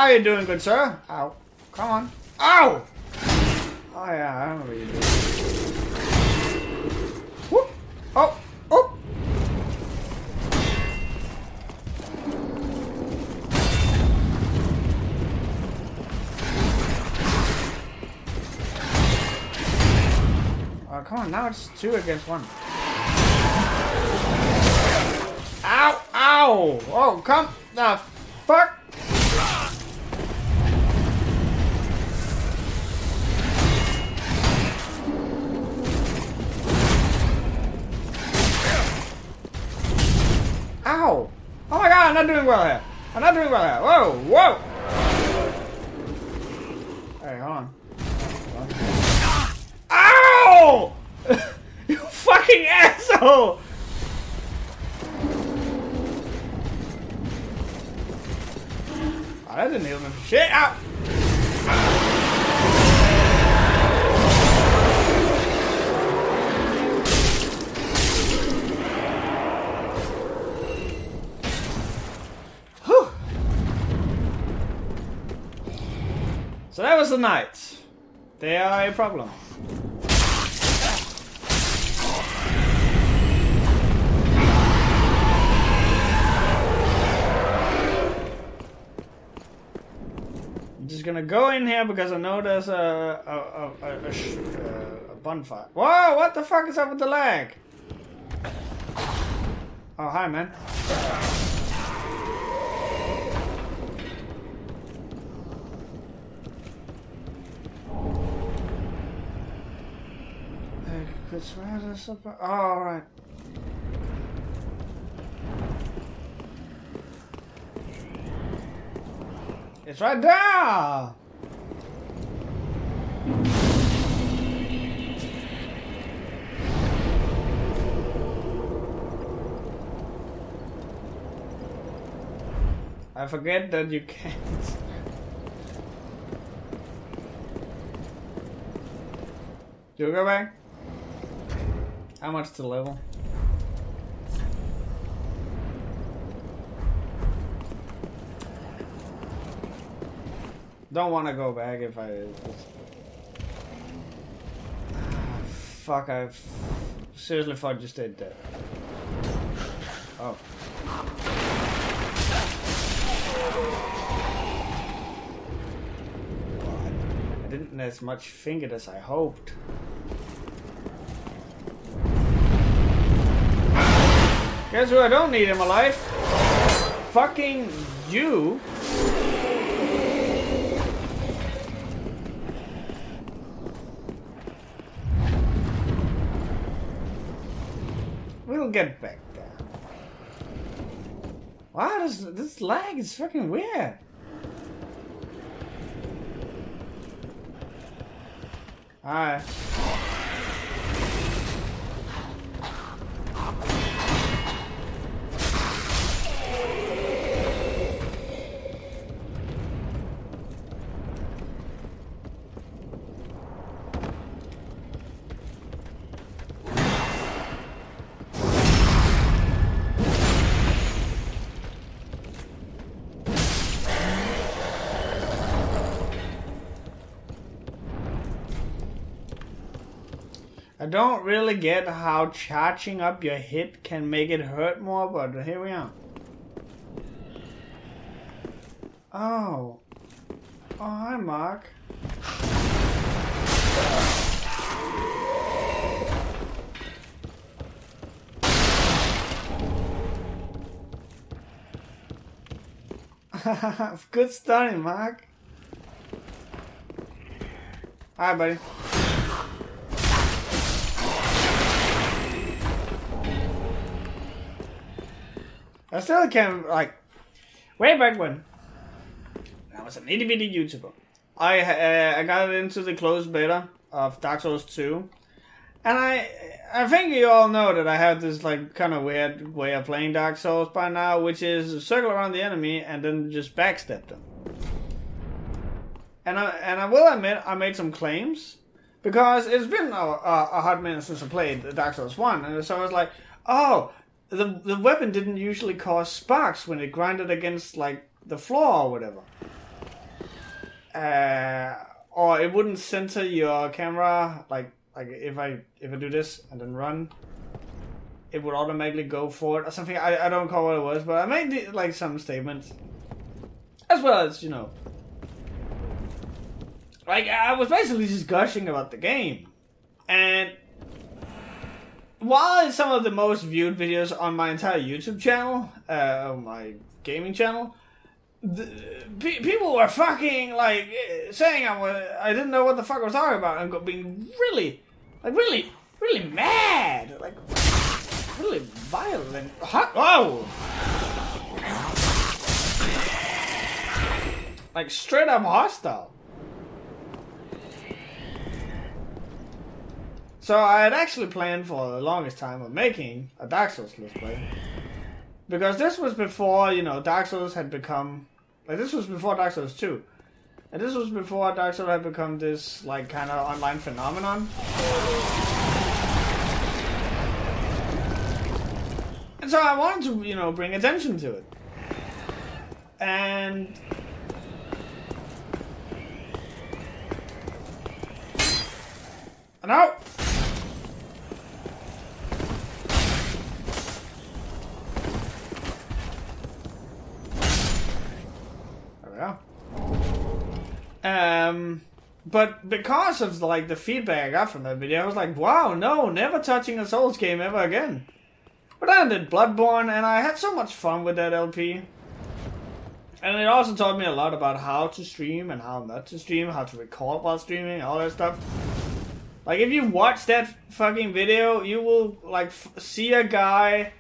are you doing, good sir? Ow. Come on. Ow! Oh yeah, I don't know what you're doing. Whoop! Oh! Oh! Oh, come on, now it's 2 against 1. Ow! Ow! Oh, come the fuck! Ow! Oh my god, I'm not doing well here. I'm not doing well here. Whoa! Whoa! Hey, hold on. Ow! You fucking asshole! Oh, that didn't heal me. Shit! Ow! Whew. So that was the knights. They are a problem. I'm just gonna go in here because I know there's a bonfire. Whoa! What the fuck is up with the lag? Oh, hi, man. Where is this? Oh, alright. It's right there! I forget that you can't. Do you go back? How much to level? Don't want to go back if I... fuck, I seriously thought you stayed dead. Oh. I didn't as much fingered as I hoped. Guess who I don't need in my life? Fucking you. We'll get back there. Wow, this lag is fucking weird. Alright. I don't really get how charging up your hit can make it hurt more, but here we are. Oh. Oh, hi, Mark. Good stunning, Mark. Hi, buddy. I still can't, like, way back when I was an itty bitty YouTuber, I got into the closed beta of Dark Souls 2, and I think you all know that I have this, like, kind of weird way of playing Dark Souls by now, which is circle around the enemy and then just backstep them. And I will admit I made some claims, because it's been a hot minute since I played Dark Souls 1, and so I was like, oh, the weapon didn't usually cause sparks when it grinded against, like, the floor or whatever. or it wouldn't center your camera. Like if I do this and then run, it would automatically go forward or something. I don't recall what it was, but I made like some statements, as well as, you know, like I was basically just gushing about the game. And while it's some of the most viewed videos on my entire YouTube channel, my gaming channel, people were fucking like saying I didn't know what the fuck I was talking about, and being really mad, like really violent. Whoa! Like straight up hostile. So I had actually planned for the longest time of making a Dark Souls Let's Play. Because this was before, you know, Dark Souls had become... Like, this was before Dark Souls 2. And this was before Dark Souls had become this, like, kind of online phenomenon. And so I wanted to, you know, bring attention to it. And... No! But because of like the feedback I got from that video, I was like, wow, no, never touching a Souls game ever again. But then I did Bloodborne, and I had so much fun with that LP. And it also taught me a lot about how to stream and how not to stream, how to record while streaming, all that stuff. Like, if you watch that fucking video, you will like see a guy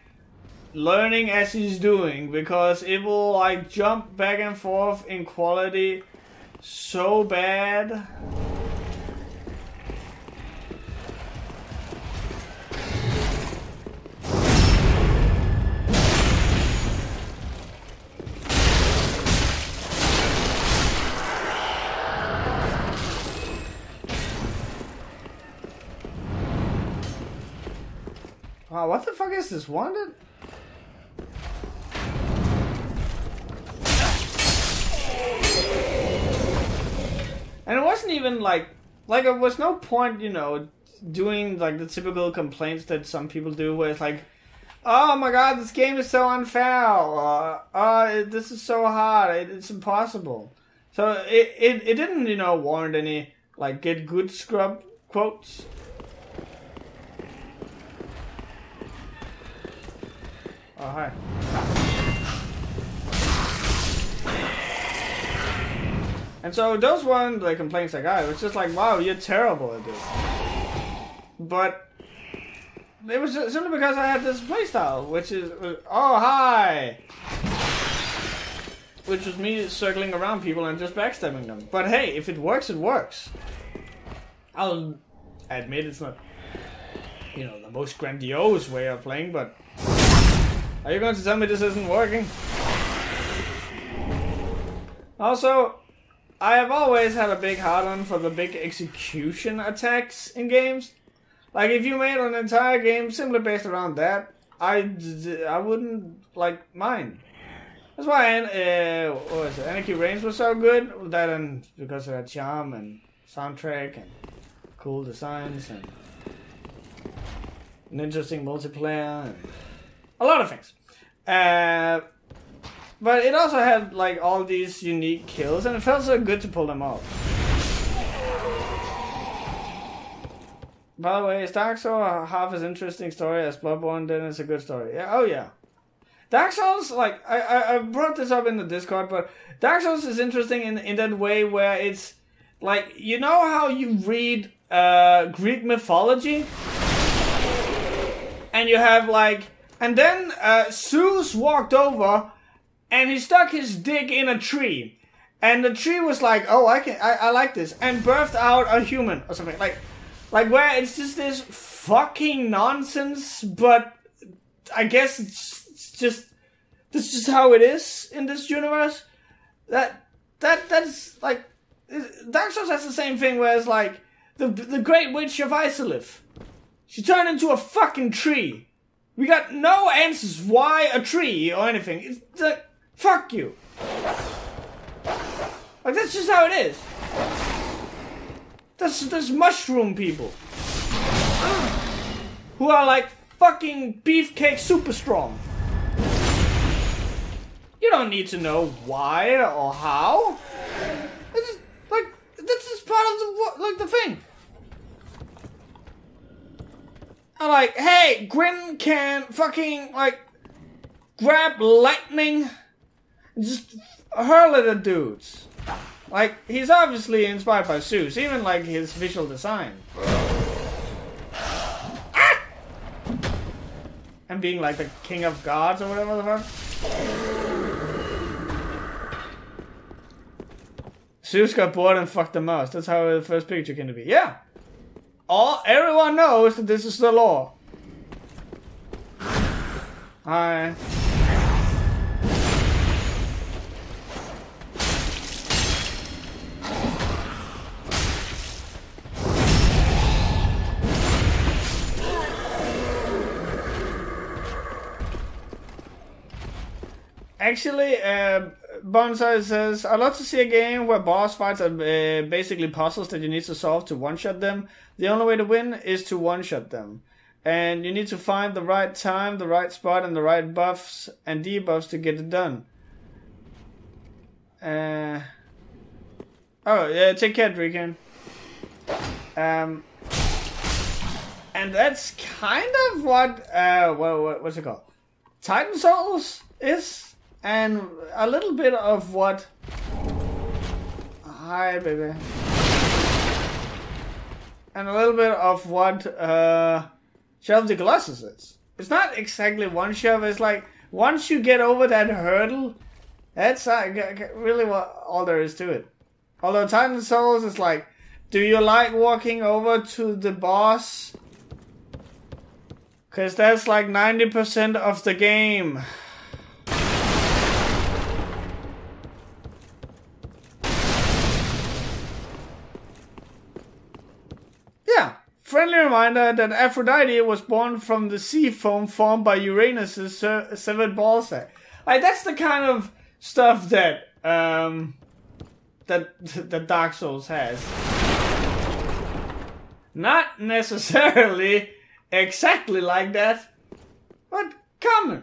learning as he's doing, because it will like jump back and forth in quality so bad. Wow, what the fuck is this? Wanted? And it wasn't even like there was no point, you know, doing like the typical complaints that some people do, where it's like, oh my god, this game is so unfair, or this is so hard, it's impossible. So it didn't, you know, warrant any like get good scrub quotes. Oh, hi. And so those weren't the complaints I got. It was just like, wow, you're terrible at this. But it was just simply because I had this playstyle, which is, oh, hi! Which was me circling around people and just backstabbing them. But hey, if it works, it works. I'll admit it's not, you know, the most grandiose way of playing, but... Are you going to tell me this isn't working? Also, I have always had a big hard-on for the big execution attacks in games. Like, if you made an entire game simply based around that, I wouldn't, like, mind. That's why, what was it? Anarchy Reigns was so good. That and because of that charm and soundtrack and cool designs and an interesting multiplayer and... a lot of things. But it also had like all these unique kills, and it felt so good to pull them off. By the way, is Dark Souls half as interesting story as Bloodborne? Then it's a good story. Yeah, oh yeah. Dark Souls, like, I brought this up in the Discord, but Dark Souls is interesting in that way where it's like, you know how you read Greek mythology? And you have like, and then Zeus walked over and he stuck his dick in a tree. And the tree was like, oh, I like this. And birthed out a human or something. Like where it's just this fucking nonsense, but I guess it's just, this is how it is in this universe. That's like, Dark Souls has the same thing where it's like, the Great Witch of Isolith. She turned into a fucking tree. We got no answers why a tree or anything. It's like, fuck you. Like, that's just how it is. There's mushroom people. Who are like fucking beefcake super strong. You don't need to know why or how. It's just, like, that's just part of the thing. I'm like, hey, Gwyn can fucking, like, grab lightning and just hurl it at dudes. Like, he's obviously inspired by Zeus, even like his visual design. Ah! And being like the king of gods or whatever the fuck. Zeus got bored and fucked the mouse. That's how the first picture came to be. Yeah. Everyone knows that this is the law. Hi. Actually, Bonsai says, I'd love to see a game where boss fights are basically puzzles that you need to solve to one-shot them. The only way to win is to one-shot them. And you need to find the right time, the right spot, and the right buffs and debuffs to get it done. Take care, Dreakin. And that's kind of what, what's it called? Titan Souls is. And a little bit of what... Hi, baby. And a little bit of what Shadow of the Colossus is. It's not exactly one shove. It's like, once you get over that hurdle, that's really what all there is to it. Although Titan Souls is like, do you like walking over to the boss? Because that's like 90% of the game. Friendly reminder that Aphrodite was born from the sea foam formed by Uranus' severed ballsack. Like, that's the kind of stuff that that Dark Souls has. Not necessarily exactly like that, but common,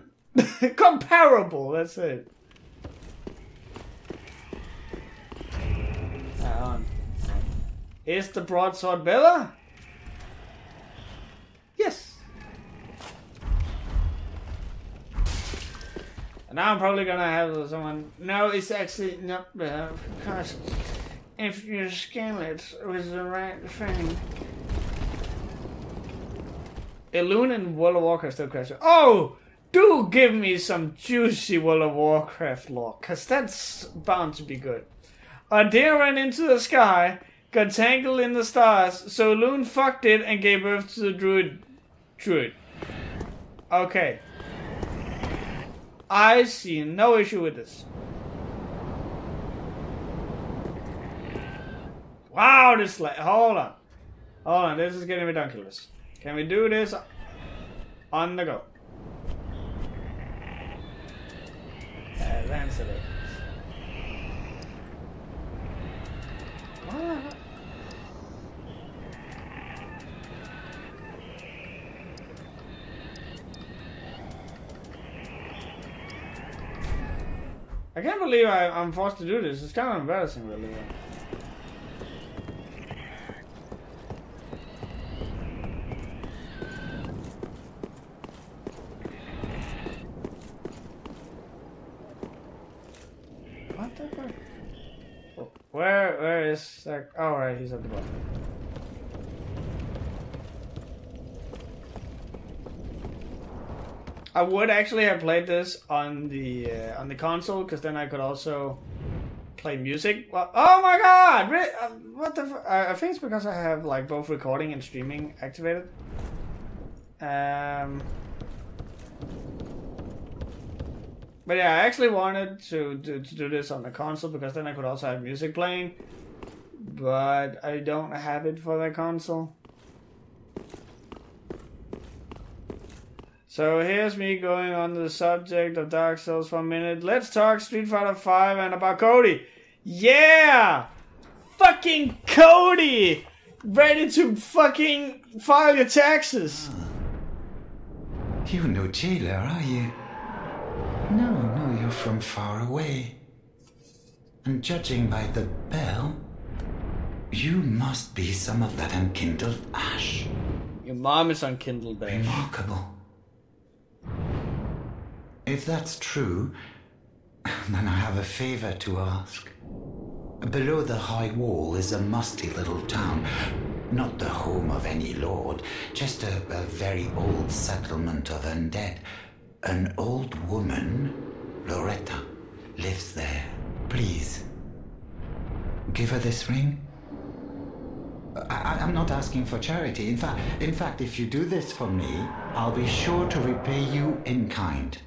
comparable. That's it. Is the broadsword better? Yes. And now I'm probably gonna have someone. No, it's actually not better because if you scale it with the right thing. Elune and World of Warcraft still crashing. Oh, do give me some juicy World of Warcraft lore, cause that's bound to be good. A deer ran into the sky, got tangled in the stars, so Elune fucked it and gave birth to the druid. Okay. I see no issue with this. Wow, this hold on, this is getting ridiculous. Can we do this on the go? Advance it. What? I can't believe I'm forced to do this. It's kind of embarrassing, really. What the fuck? Where is that? Oh, right, he's at the bottom. I would actually have played this on the console, because then I could also play music. Well, oh my god! What the? I think it's because I have like both recording and streaming activated. But yeah, I actually wanted to do this on the console because then I could also have music playing. But I don't have it for the console. So here's me going on the subject of Dark Souls for a minute. Let's talk Street Fighter V and about Cody. Yeah! Fucking Cody! Ready to fucking file your taxes. You're no jailer, are you? No, you're from far away. And judging by the bell, you must be some of that unkindled ash. Your mom is unkindled, Ash. Remarkable. If that's true, then I have a favor to ask. Below the high wall is a musty little town. Not the home of any lord, just a very old settlement of undead. An old woman, Loretta, lives there. Please, give her this ring. I'm not asking for charity. In fact, if you do this for me, I'll be sure to repay you in kind.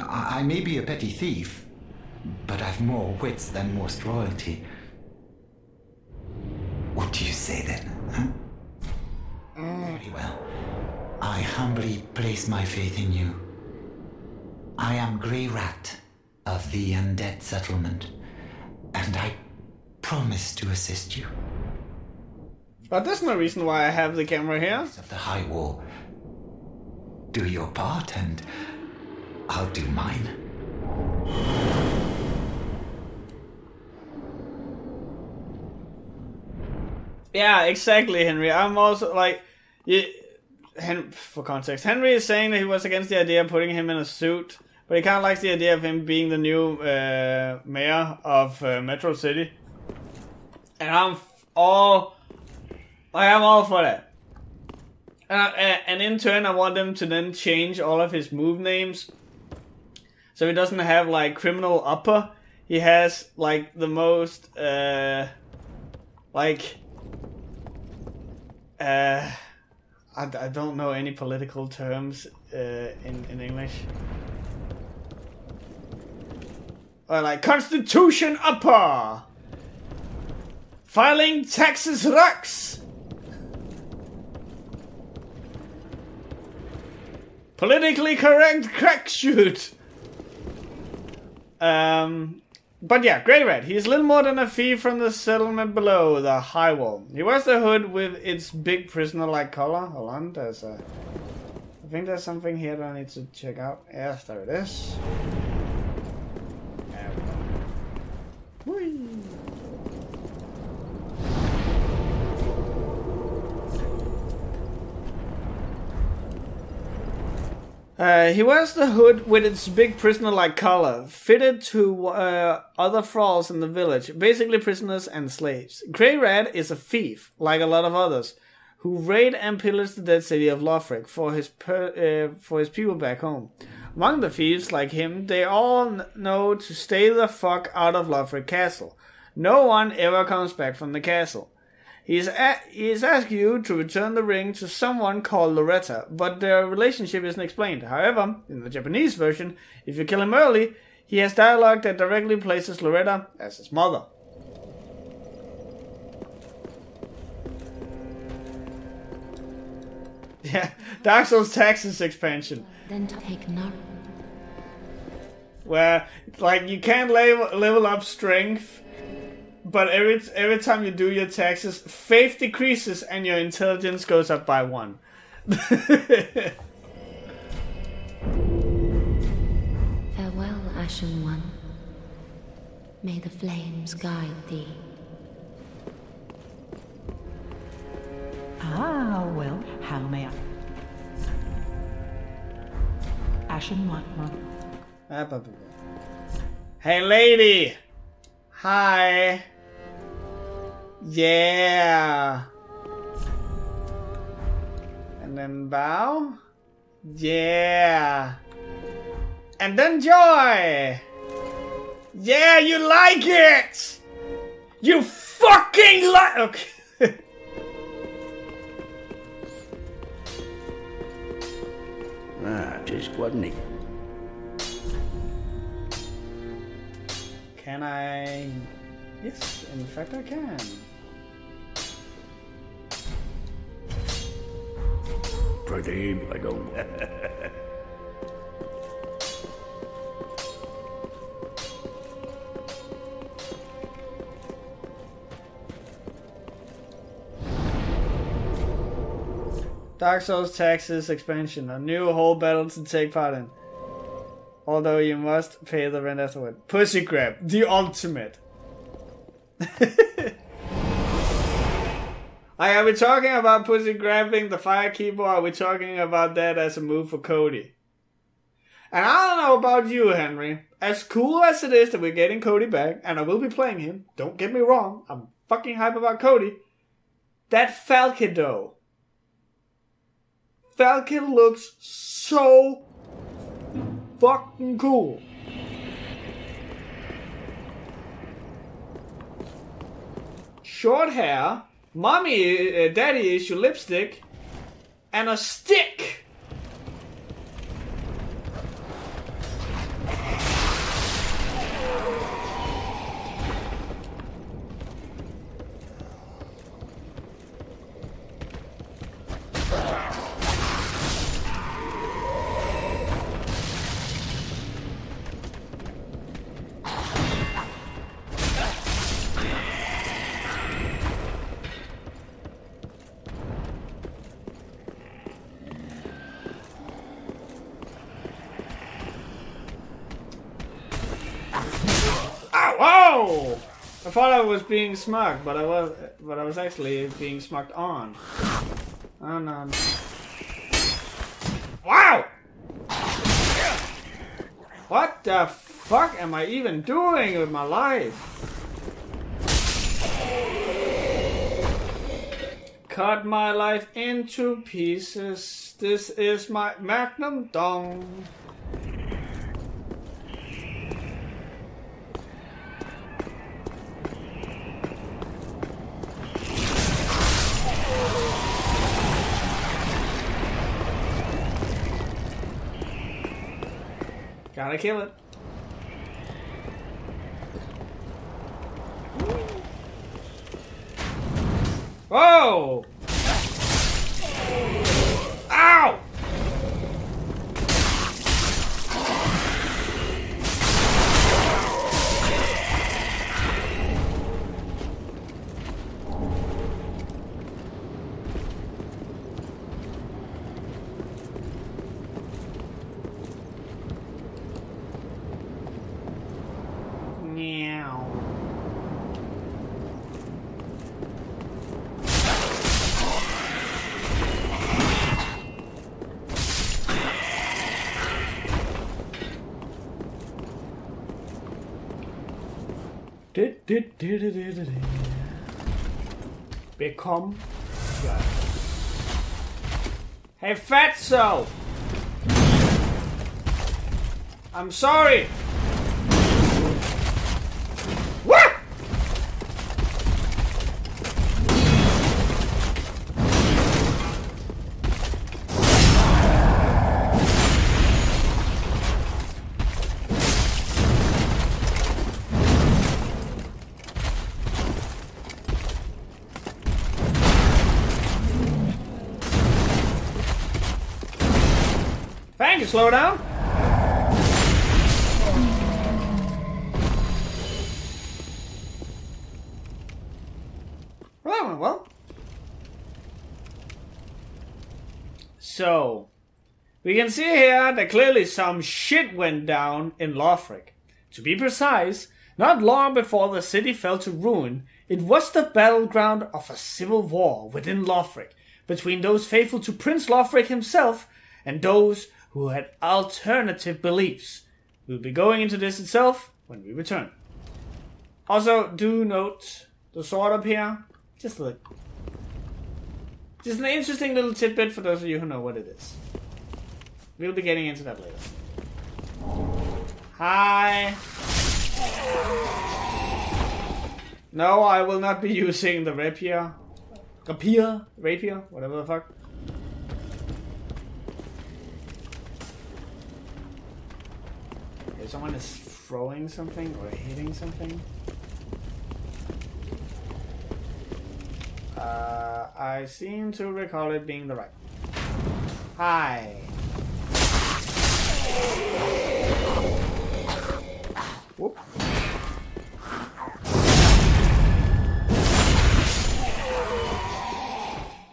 I may be a petty thief, but I've more wits than most royalty. What do you say then, huh? Very well. I humbly place my faith in you. I am Grey Rat of the Undead Settlement, and I promise to assist you. But there's no reason why I have the camera here. Of the high wall. Do your part, and I'll do mine. Yeah, exactly, Henry. I'm also like, for context, Henry is saying that he was against the idea of putting him in a suit, but he kind of likes the idea of him being the new mayor of Metro City, and I'm all for that. And in turn, I want him to then change all of his move names, so he doesn't have like criminal upper. He has like the most I don't know any political terms in English. Or like Constitution upper, filing taxes rocks, politically correct crack shoot. But yeah, Grey Rat. He's little more than a thief from the settlement below the high wall. He wears the hood with its big prisoner-like collar. Hold on, I think there's something here that I need to check out. Yes, there it is. There we go. Whee! He wears the hood with its big prisoner-like collar, fitted to other thralls in the village, basically prisoners and slaves. Grey Rat is a thief, like a lot of others, who raid and pillage the dead city of Lothric for his people back home. Among the thieves, like him, they all know to stay the fuck out of Lothric Castle. No one ever comes back from the castle. He is asked you to return the ring to someone called Loretta, but their relationship isn't explained. However, in the Japanese version, if you kill him early, he has dialogue that directly places Loretta as his mother. Yeah, Dark Souls Taxes expansion. Then take no. Where, like, you can't level up strength, but every time you do your taxes, faith decreases and your intelligence goes up by 1. Farewell, Ashen One. May the flames guide thee. Ah, well, how may I? Ashen One. Hey, lady! Hi! Yeah! And then bow? Yeah! And then joy! Yeah, you like it! You fucking like... Okay. Just wasn't it? Can I... Yes, in fact I can. Pretty big old. Dark Souls Taxes expansion. A new whole battle to take part in. Although you must pay the rent afterward. Pussy grab. The ultimate. Are we talking about pussy grabbing the Firekeeper, or are we talking about that as a move for Cody? And I don't know about you, Henry. As cool as it is that we're getting Cody back, and I will be playing him, don't get me wrong, I'm fucking hype about Cody. That Falcon though. Falcon looks so fucking cool. Short hair, daddy issue lipstick, and a stick. Whoa! I thought I was being smugged, but I was actually being smugged on. Oh no. Wow! What the fuck am I even doing with my life? Cut my life into pieces. This is my magnum dong. Gotta kill it. Whoa! Ow! Become God. Hey Fatso! I'm sorry! What? Thank you, slow down. Well, that went well. So, we can see here that clearly some shit went down in Lothric. To be precise, not long before the city fell to ruin, it was the battleground of a civil war within Lothric, between those faithful to Prince Lothric himself and those who had alternative beliefs. We'll be going into this itself when we return. Also, do note the sword up here. Just an interesting little tidbit for those of you who know what it is. We'll be getting into that later. Hi. No, I will not be using the rapier, whatever the fuck. Someone is throwing something or hitting something. I seem to recall it being the right. Hi. Whoop.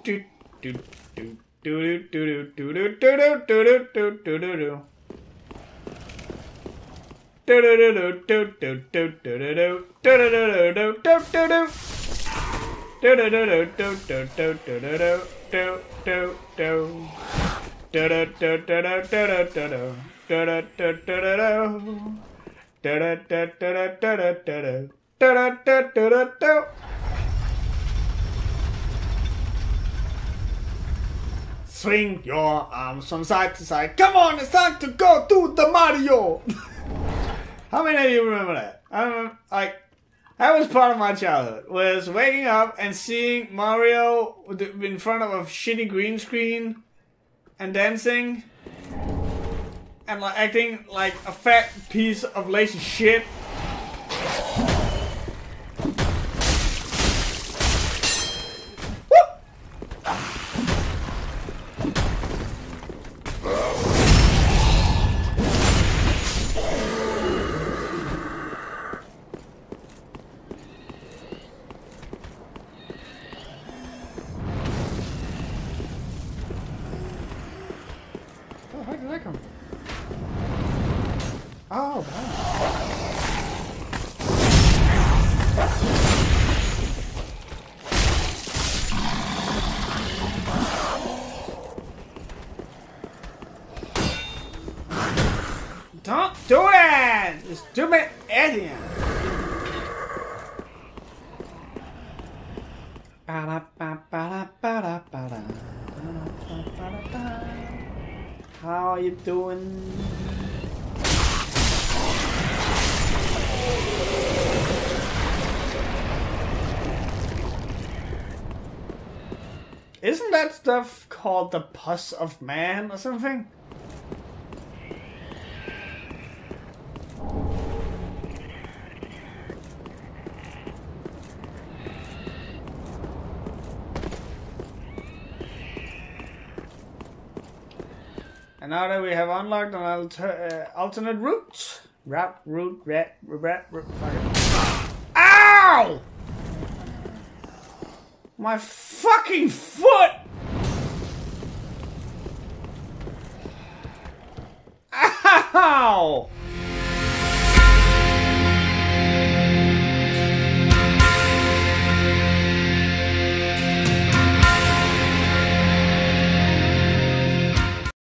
Do do do Swing your arms from side to side. Come on, it's time to go to the Mario. How many of you remember that? I remember, like, that was part of my childhood. Was waking up and seeing Mario in front of a shitty green screen and dancing and like acting like a fat piece of lazy shit. Where did that come from? Oh, wow. Don't do it! You stupid idiot! How are you doing? Isn't that stuff called the pus of man or something? And now that we have unlocked an alternate route. Route. Ow! My fucking foot! Ow!